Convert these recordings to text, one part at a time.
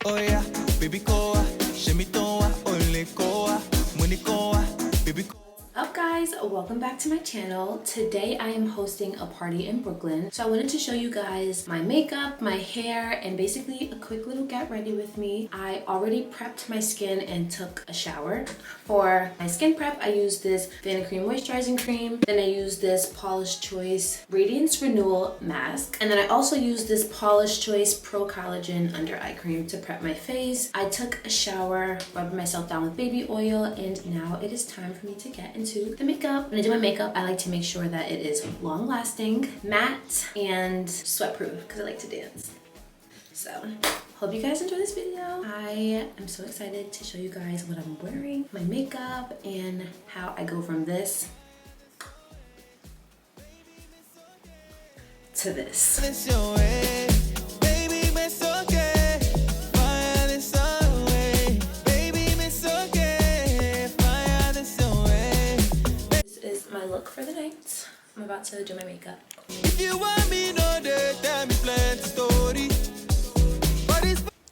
Oh yeah, baby koa, shemi toa, ole koa, money koa, baby koa. Up guys, welcome back to my channel. Today I am hosting a party in Brooklyn. So I wanted to show you guys my makeup, my hair, and basically a quick little get ready with me. I already prepped my skin and took a shower. For my skin prep, I used this Vanicream Moisturizing Cream. Then I used this Paula's Choice Radiance Renewal Mask. And then I also used this Paula's Choice Pro Collagen Under Eye Cream to prep my face. I took a shower, rubbed myself down with baby oil, and now it is time for me to get into the makeup. When I do my makeup, I like to make sure that it is long lasting, matte, and sweat proof because I like to dance. So, hope you guys enjoy this video. I am so excited to show you guys what I'm wearing, my makeup, and how I go from this to this. Look for the night. I'm about to do my makeup. If you want me, no, they tell me plenty story.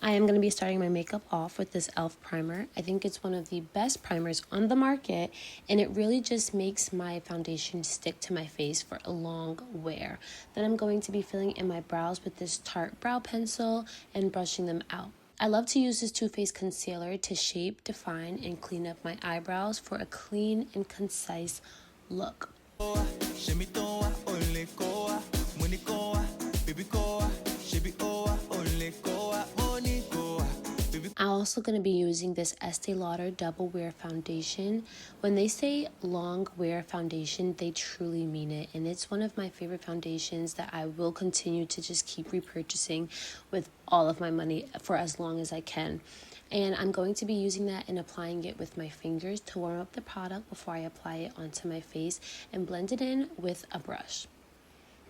I am going to be starting my makeup off with this e.l.f. primer. I think it's one of the best primers on the market, and it really just makes my foundation stick to my face for a long wear. Then I'm going to be filling in my brows with this Tarte brow pencil and brushing them out. I love to use this Too Faced concealer to shape, define, and clean up my eyebrows for a clean and concise look. I'm also going to be using this Estee Lauder Double Wear Foundation. When they say long wear foundation, they truly mean it. And it's one of my favorite foundations that I will continue to just keep repurchasing with all of my money for as long as I can. And I'm going to be using that and applying it with my fingers to warm up the product before I apply it onto my face and blend it in with a brush.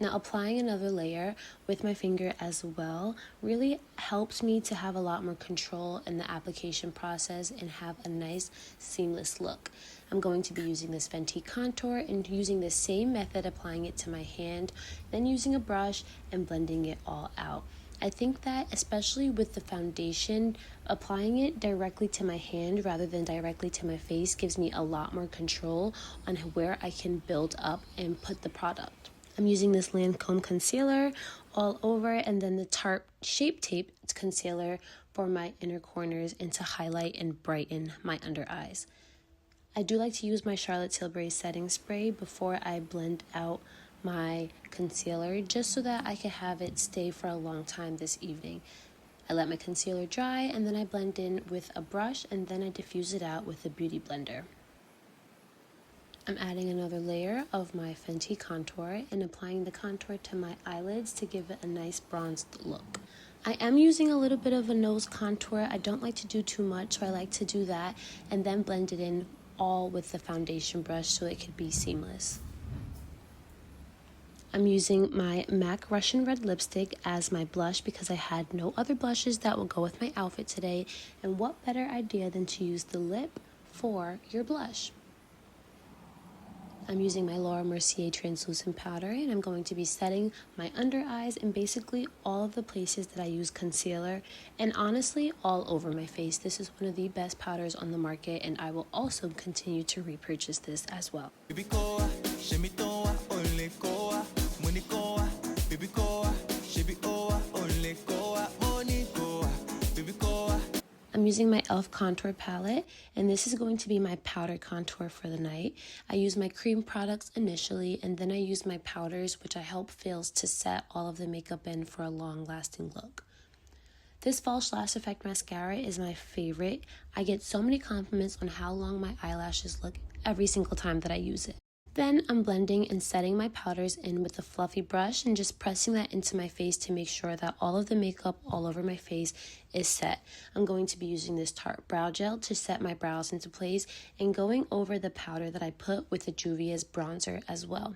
Now, applying another layer with my finger as well really helps me to have a lot more control in the application process and have a nice seamless look. I'm going to be using this Fenty Contour and using the same method, applying it to my hand, then using a brush and blending it all out. I think that especially with the foundation, applying it directly to my hand rather than directly to my face gives me a lot more control on where I can build up and put the product. I'm using this Lancome concealer all over, and then the Tarte Shape Tape concealer for my inner corners and to highlight and brighten my under eyes. I do like to use my Charlotte Tilbury setting spray before I blend out my concealer, just so that I can have it stay for a long time this evening. I let my concealer dry, and then I blend in with a brush, and then I diffuse it out with a beauty blender. I'm adding another layer of my Fenty Contour and applying the contour to my eyelids to give it a nice bronzed look. I am using a little bit of a nose contour. I don't like to do too much, so I like to do that and then blend it in all with the foundation brush so it could be seamless. I'm using my MAC Russion Red lipstick as my blush because I had no other blushes that will go with my outfit today, and what better idea than to use the lip for your blush. I'm using my Mercier translucent powder, and I'm going to be setting my under eyes and basically all of the places that I use concealer, and honestly all over my face. This is one of the best powders on the market, and I will also continue to repurchase this as well. I'm using my e.l.f. contour palette, and this is going to be my powder contour for the night. I use my cream products initially, and then I use my powders, which I help fills to set all of the makeup in for a long-lasting look. This False Lash Effect mascara is my favorite. I get so many compliments on how long my eyelashes look every single time that I use it. Then I'm blending and setting my powders in with a fluffy brush and just pressing that into my face to make sure that all of the makeup all over my face is set. I'm going to be using this Tarte brow gel to set my brows into place and going over the powder that I put with the Juvia's bronzer as well.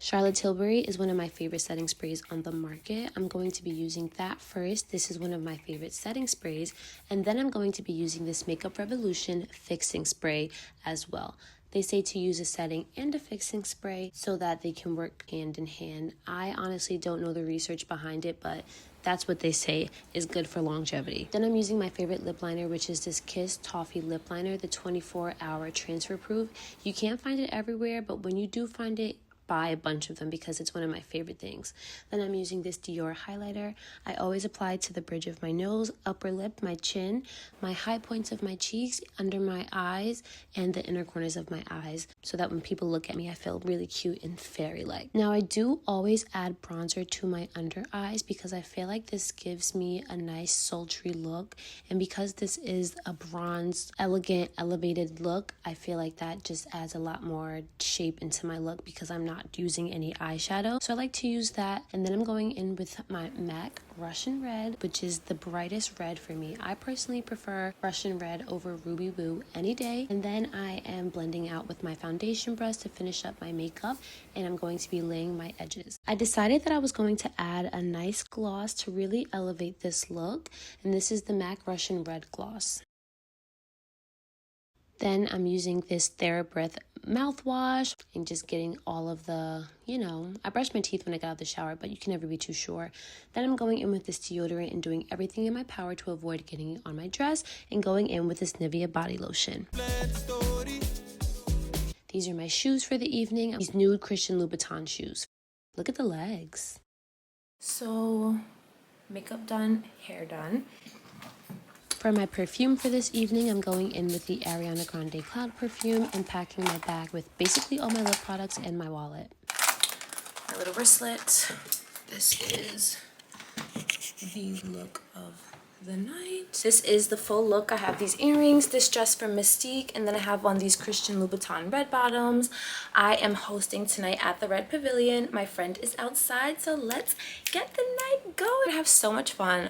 Charlotte Tilbury is one of my favorite setting sprays on the market. I'm going to be using that first. This is one of my favorite setting sprays. And then I'm going to be using this Makeup Revolution fixing spray as well. They say to use a setting and a fixing spray so that they can work hand in hand. I honestly don't know the research behind it, but that's what they say is good for longevity. Then I'm using my favorite lip liner, which is this Kiss Toffee lip liner, the 24-hour transfer proof. You can't find it everywhere, but when you do find it, buy a bunch of them because it's one of my favorite things. Then I'm using this Dior highlighter. I always apply to the bridge of my nose, upper lip, my chin, my high points of my cheeks, under my eyes, and the inner corners of my eyes, so that when people look at me, I feel really cute and fairy-like. Now, I do always add bronzer to my under eyes because I feel like this gives me a nice sultry look, and because this is a bronzed, elegant, elevated look, I feel like that just adds a lot more shape into my look because I'm not using any eyeshadow. So I like to use that, and then I'm going in with my MAC Russion Red, which is the brightest red for me. I personally prefer Russion Red over Ruby Woo any day. And then I am blending out with my foundation brush to finish up my makeup, and I'm going to be laying my edges. I decided that I was going to add a nice gloss to really elevate this look, and this is the MAC Russion Red gloss. Then I'm using this TheraBreath mouthwash and just getting all of the, I brush my teeth when I got out of the shower, but you can never be too sure. Then I'm going in with this deodorant and doing everything in my power to avoid getting it on my dress, and going in with this Nivea body lotion. These are my shoes for the evening. These nude Christian Louboutin shoes. Look at the legs. So, makeup done, hair done. For my perfume for this evening, I'm going in with the Ariana Grande Cloud perfume and packing my bag with basically all my lip products and my wallet. My little wristlet. This is the look of the night. This is the full look. I have these earrings, this dress from Mystique, and then I have on these Christian Louboutin red bottoms. I am hosting tonight at the Red Pavillion. My friend is outside, so let's get the night going. I have so much fun.